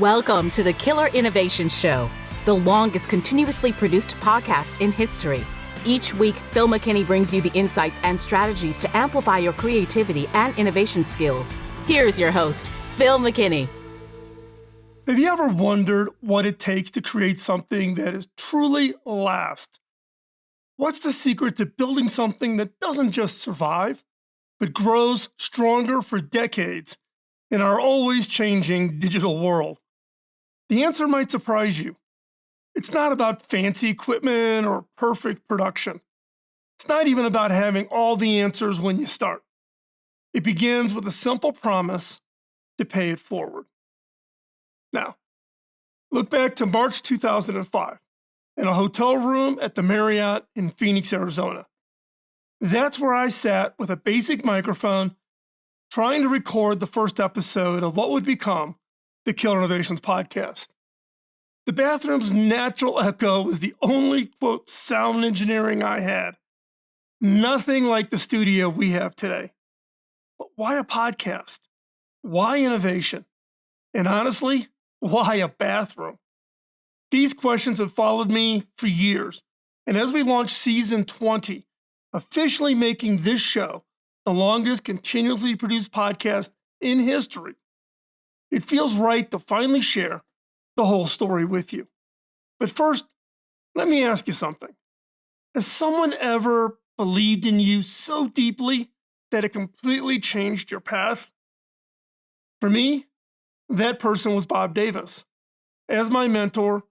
Welcome to the Killer Innovation Show, the longest continuously produced podcast in history. Each week, Phil McKinney brings you the insights and strategies to amplify your creativity and innovation skills. Here's your host, Phil McKinney. Have you ever wondered what it takes to create something that is truly last? What's the secret to building something that doesn't just survive, but grows stronger for decades in our always changing digital world? The answer might surprise you. It's not about fancy equipment or perfect production. It's not even about having all the answers when you start. It begins with a simple promise to pay it forward. Now, look back to March 2005 in a hotel room at the Marriott in Phoenix, Arizona. That's where I sat with a basic microphone trying to record the first episode of what would become the Killer Innovations podcast. The bathroom's natural echo was the only, quote, sound engineering I had. Nothing like the studio we have today. But why a podcast? Why innovation? And honestly, why a bathroom? These questions have followed me for years. And as we launch season 20, officially making this show the longest continuously produced podcast in history, it feels right to finally share the whole story with you. But first, let me ask you something. Has someone ever believed in you so deeply that it completely changed your path? For me, that person was Bob Davis. As my mentor,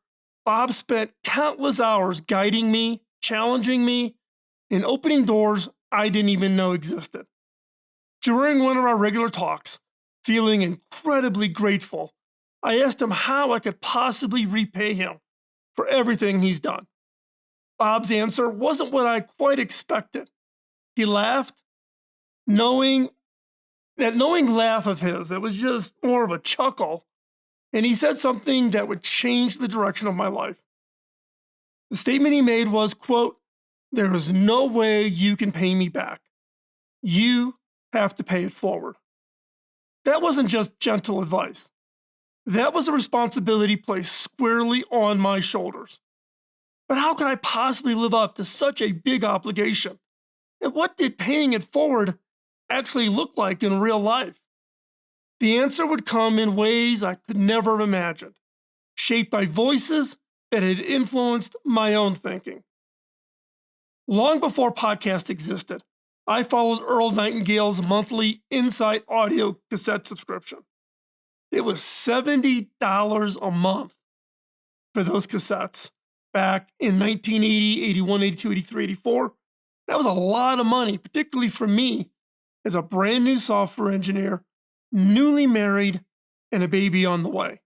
Bob spent countless hours guiding me, challenging me, and opening doors I didn't even know existed. During one of our regular talks, feeling incredibly grateful, I asked him how I could possibly repay him for everything he's done. Bob's answer wasn't what I quite expected. He laughed, knowing laugh of his that was just more of a chuckle, and he said something that would change the direction of my life. The statement he made was, quote, "There is no way you can pay me back. You have to pay it forward." That wasn't just gentle advice. That was a responsibility placed squarely on my shoulders. But how could I possibly live up to such a big obligation? And what did paying it forward actually look like in real life? The answer would come in ways I could never have imagined, shaped by voices that had influenced my own thinking. Long before podcasts existed, I followed Earl Nightingale's monthly Insight audio cassette subscription. It was $70 a month for those cassettes back in 1980, 81, 82, 83, 84. That was a lot of money, particularly for me as a brand new software engineer, newly married, and a baby on the way.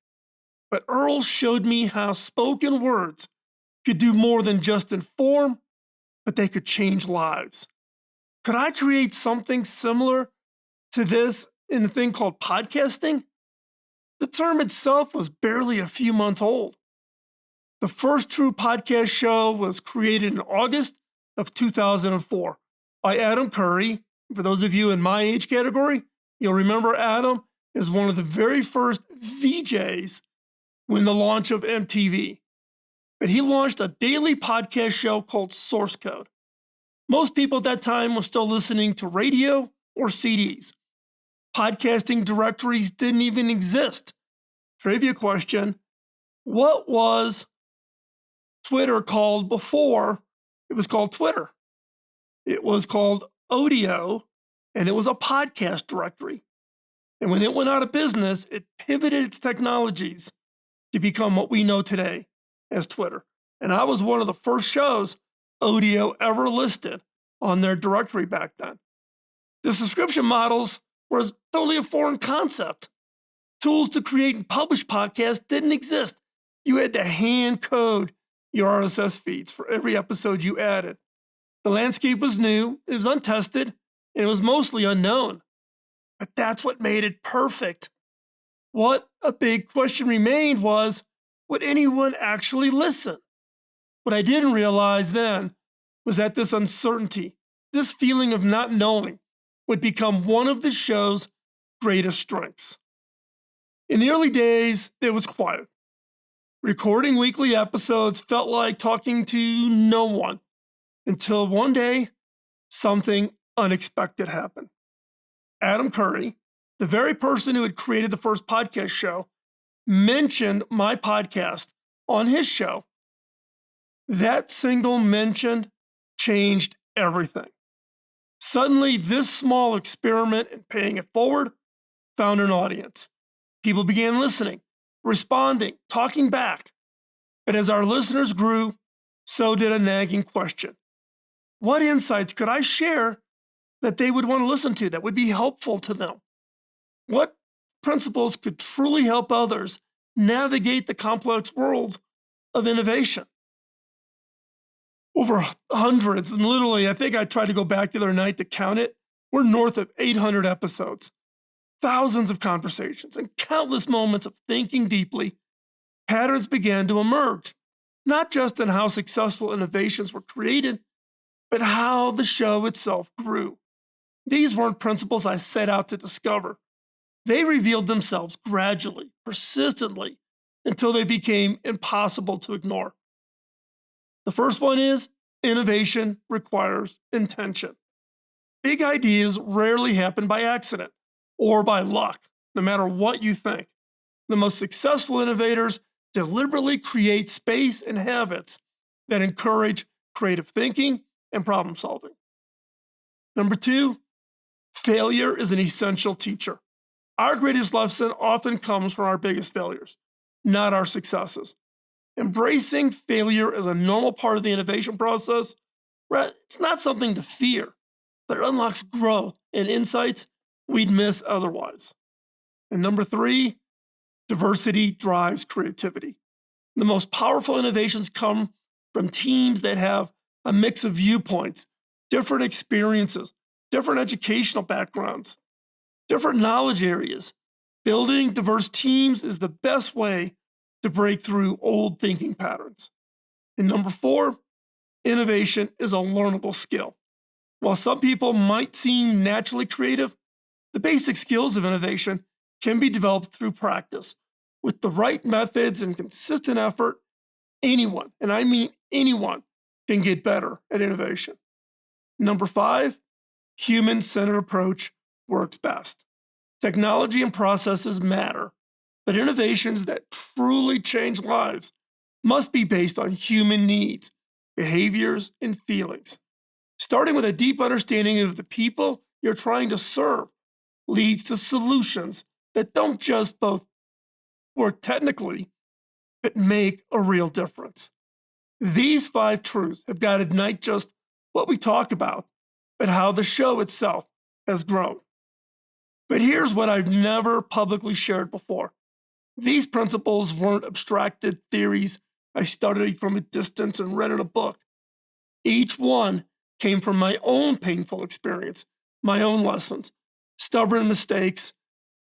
But Earl showed me how spoken words could do more than just inform, but they could change lives. Could I create something similar to this in a thing called podcasting? The term itself was barely a few months old. The first true podcast show was created in August of 2004 by Adam Curry. For those of you in my age category, you'll remember Adam as one of the very first VJs when the launch of MTV. But he launched a daily podcast show called Source Code. Most people at that time were still listening to radio or CDs. Podcasting directories didn't even exist. Trivia question: what was Twitter called before it was called Twitter? It was called Odeo, and it was a podcast directory. And when it went out of business, it pivoted its technologies to become what we know today as Twitter. And I was one of the first shows Odeo ever listed on their directory back then. The subscription models was totally a foreign concept. Tools to create and publish podcasts didn't exist. You had to hand code your RSS feeds for every episode you added. The landscape was new, it was untested, and it was mostly unknown. But that's what made it perfect. What a big question remained was, would anyone actually listen? What I didn't realize then was that this uncertainty, this feeling of not knowing, would become one of the show's greatest strengths. In the early days, it was quiet. Recording weekly episodes felt like talking to no one until one day, something unexpected happened. Adam Curry, the very person who had created the first podcast show, mentioned my podcast on his show. That single mention changed everything. Suddenly, this small experiment in paying it forward found an audience. People began listening, responding, talking back. But as our listeners grew, so did a nagging question. What insights could I share that they would want to listen to, that would be helpful to them? What principles could truly help others navigate the complex worlds of innovation? Over hundreds, and literally, I think I tried to go back the other night to count it. We're north of 800 episodes, thousands of conversations, and countless moments of thinking deeply. Patterns began to emerge, not just in how successful innovations were created, but how the show itself grew. These weren't principles I set out to discover. They revealed themselves gradually, persistently, until they became impossible to ignore. The first one is innovation requires intention. Big ideas rarely happen by accident or by luck, no matter what you think. The most successful innovators deliberately create space and habits that encourage creative thinking and problem solving. Number two, failure is an essential teacher. Our greatest lesson often comes from our biggest failures, not our successes. Embracing failure as a normal part of the innovation process, it's not something to fear, but it unlocks growth and insights we'd miss otherwise. And number three, diversity drives creativity. The most powerful innovations come from teams that have a mix of viewpoints, different experiences, different educational backgrounds, different knowledge areas. Building diverse teams is the best way to break through old thinking patterns. And number four, innovation is a learnable skill. While some people might seem naturally creative, the basic skills of innovation can be developed through practice. With the right methods and consistent effort, anyone, and I mean anyone, can get better at innovation. Number five, human-centered approach works best. Technology and processes matter, but innovations that truly change lives must be based on human needs, behaviors, and feelings. Starting with a deep understanding of the people you're trying to serve leads to solutions that don't just both work technically, but make a real difference. These five truths have guided not just what we talk about, but how the show itself has grown. But here's what I've never publicly shared before. These principles weren't abstracted theories I studied from a distance and read in a book. Each one came from my own painful experience, my own lessons, stubborn mistakes,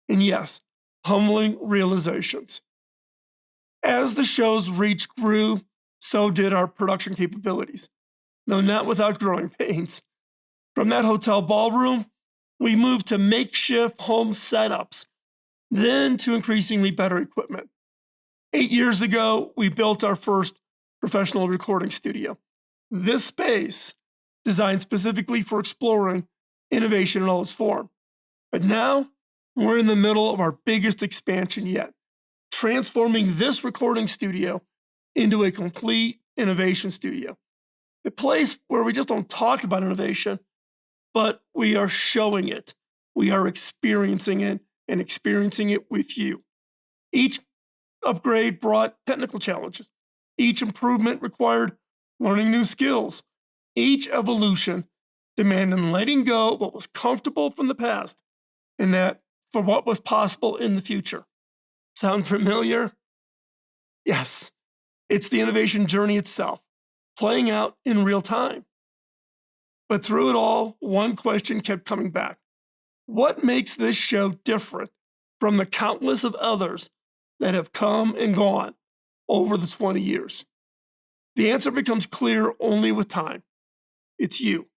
and yes, humbling realizations. As the show's reach grew, so did our production capabilities, though not without growing pains. From that hotel ballroom, we moved to makeshift home setups, then to increasingly better equipment. 8 years ago, we built our first professional recording studio. This space, designed specifically for exploring innovation in all its form. But now, we're in the middle of our biggest expansion yet, transforming this recording studio into a complete innovation studio. A place where we just don't talk about innovation, but we are showing it. We are experiencing it and experiencing it with you. Each upgrade brought technical challenges. Each improvement required learning new skills. Each evolution demanded letting go of what was comfortable from the past and that for what was possible in the future. Sound familiar? Yes, it's the innovation journey itself, playing out in real time. But through it all, one question kept coming back. What makes this show different from the countless of others that have come and gone over the 20 years? The answer becomes clear only with time. It's you.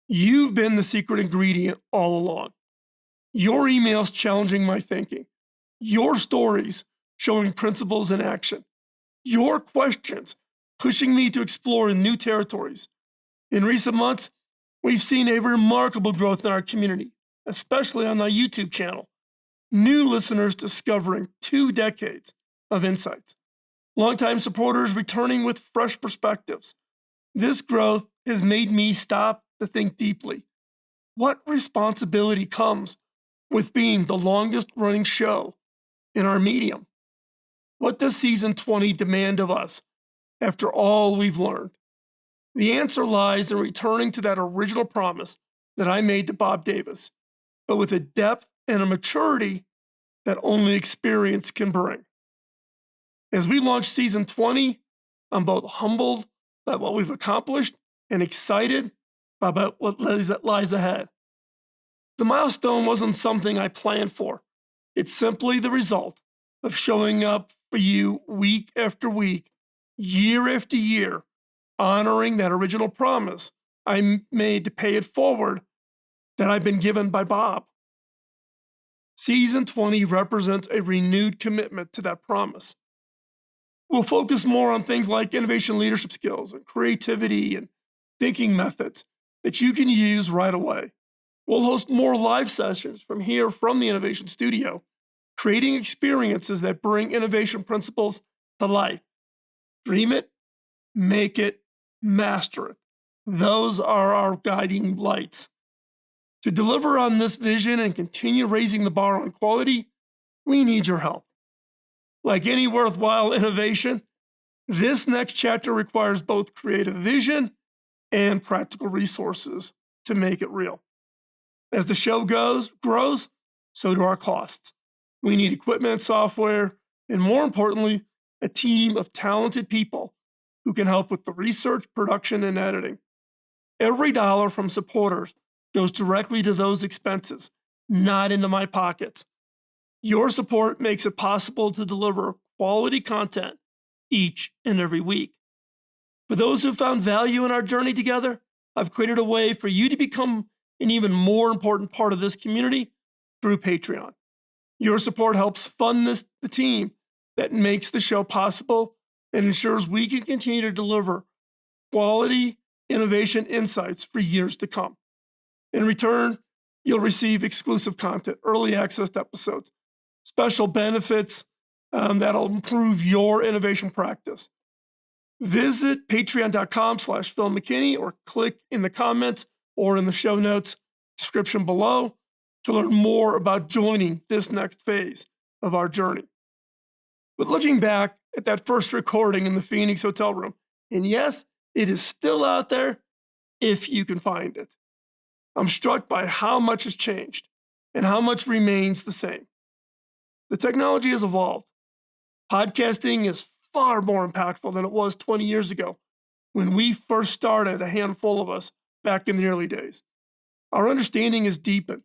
You've been the secret ingredient all along. Your emails challenging my thinking, Your stories showing principles in action. Your questions pushing me to explore new territories. In recent months, we've seen a remarkable growth in our community, especially on our YouTube channel. New listeners discovering 2 decades of insights. Longtime supporters returning with fresh perspectives. This growth has made me stop to think deeply. What responsibility comes with being the longest running show in our medium? What does season 20 demand of us after all we've learned? The answer lies in returning to that original promise that I made to Bob Davis, but with a depth and a maturity that only experience can bring. As we launch season 20, I'm both humbled by what we've accomplished and excited about what lies ahead. The milestone wasn't something I planned for. It's simply the result of showing up for you week after week, year after year, honoring that original promise I made to pay it forward that I've been given by Bob. Season 20 represents a renewed commitment to that promise. We'll focus more on things like innovation leadership skills and creativity and thinking methods that you can use right away. We'll host more live sessions from the Innovation Studio, creating experiences that bring innovation principles to life. Dream it, make it, master it. Those are our guiding lights. To deliver on this vision and continue raising the bar on quality, we need your help. Like any worthwhile innovation, this next chapter requires both creative vision and practical resources to make it real. As the show grows, so do our costs. We need equipment, software, and more importantly, a team of talented people who can help with the research, production, and editing. Every dollar from supporters goes directly to those expenses, not into my pockets. Your support makes it possible to deliver quality content each and every week. For those who found value in our journey together, I've created a way for you to become an even more important part of this community through Patreon. Your support helps fund the team that makes the show possible and ensures we can continue to deliver quality innovation insights for years to come. In return, you'll receive exclusive content, early access to episodes, special benefits that'll improve your innovation practice. Visit patreon.com/Phil McKinney or click in the comments or in the show notes description below to learn more about joining this next phase of our journey. But looking back at that first recording in the Phoenix hotel room, and yes, it is still out there if you can find it, I'm struck by how much has changed and how much remains the same. The technology has evolved. Podcasting is far more impactful than it was 20 years ago when we first started, a handful of us, back in the early days. Our understanding has deepened.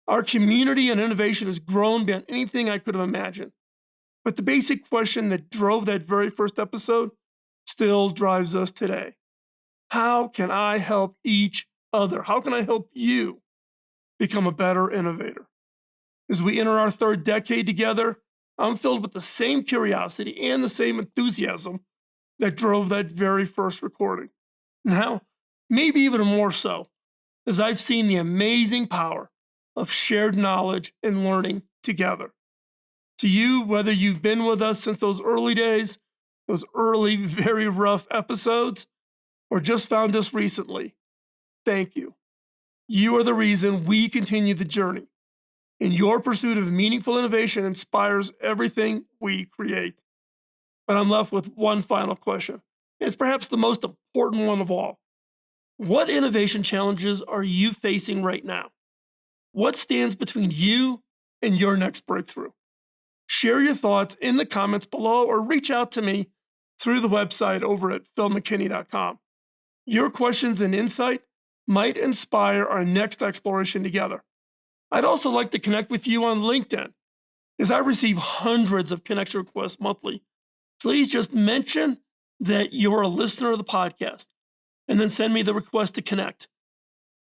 Our community and innovation has grown beyond anything I could have imagined. But the basic question that drove that very first episode still drives us today. How can I help each other? How can I help you become a better innovator? As we enter our third decade together, I'm filled with the same curiosity and the same enthusiasm that drove that very first recording. Now, maybe even more so, as I've seen the amazing power of shared knowledge and learning together. To you, whether you've been with us since those early days, those early, very rough episodes, or just found us recently, thank you. You are the reason we continue the journey. And your pursuit of meaningful innovation inspires everything we create. But I'm left with one final question. And it's perhaps the most important one of all. What innovation challenges are you facing right now? What stands between you and your next breakthrough? Share your thoughts in the comments below or reach out to me through the website over at philmckinney.com. Your questions and insight might inspire our next exploration together. I'd also like to connect with you on LinkedIn. As I receive hundreds of connection requests monthly, please just mention that you're a listener of the podcast and then send me the request to connect.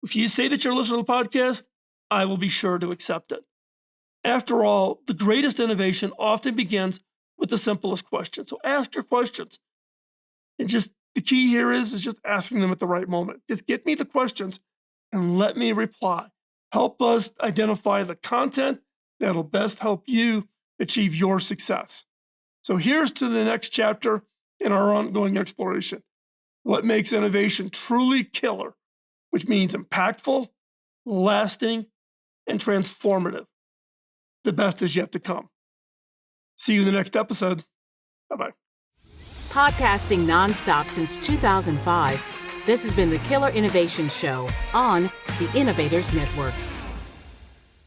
If you say that you're a listener to the podcast, I will be sure to accept it. After all, the greatest innovation often begins with the simplest question. So ask your questions. And just the key here is just asking them at the right moment. Just get me the questions and let me reply. Help us identify the content that'll best help you achieve your success. So here's to the next chapter in our ongoing exploration. What makes innovation truly killer, which means impactful, lasting, and transformative. The best is yet to come. See you in the next episode. Bye-bye. Podcasting nonstop since 2005, this has been the Killer Innovation Show on the Innovators Network.